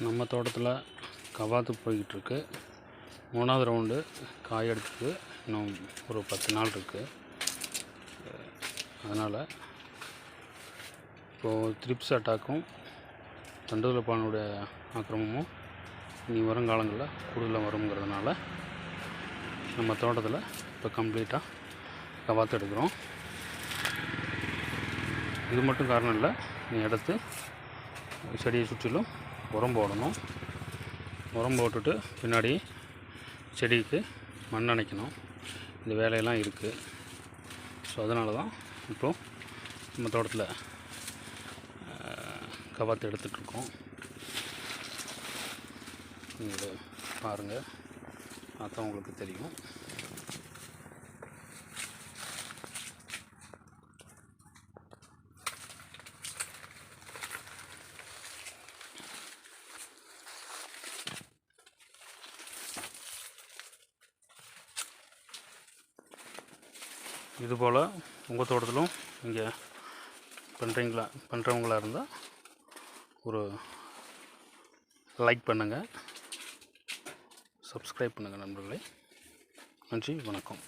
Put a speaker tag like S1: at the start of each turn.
S1: நம்ம தோட்டத்தில் கவாத்து போய்கிட்டுருக்கு. 3வது ரவுண்டு காய் எடுத்துக்கு இன்னும் ஒரு 10 நாள் இருக்குது. அதனால் இப்போது த்ரிப்ஸ் அட்டாக்கும் தண்டுவலப்பானுடைய ஆக்கிரமமும் இனி வருங்காலங்களில் கூடுதலாக வருங்கிறதுனால நம்ம தோட்டத்தில் இப்போ கம்ப்ளீட்டாக கவாத்து எடுக்கிறோம். இது மட்டும் காரணம் இல்லை, நீ எடுத்து செடியை சுற்றிலும் உரம் போடணும். உரம் போட்டுட்டு பின்னாடி செடிக்கு மண் அணைக்கணும். இந்த வேலையெல்லாம் இருக்குது. ஸோ அதனால தான் இப்போது நம்ம தோட்டத்தில் கவாத்து எடுத்துகிட்ருக்கோம். நீங்கள் பாருங்கள், அதான் உங்களுக்கு தெரியும். இதுபோல் உங்கள் தோட்டத்திலும் இங்கே பண்ணுறவங்களா இருந்தால் ஒரு லைக் பண்ணுங்கள், சப்ஸ்கிரைப் பண்ணுங்கள் நண்பர்களே. நன்றி, வணக்கம்.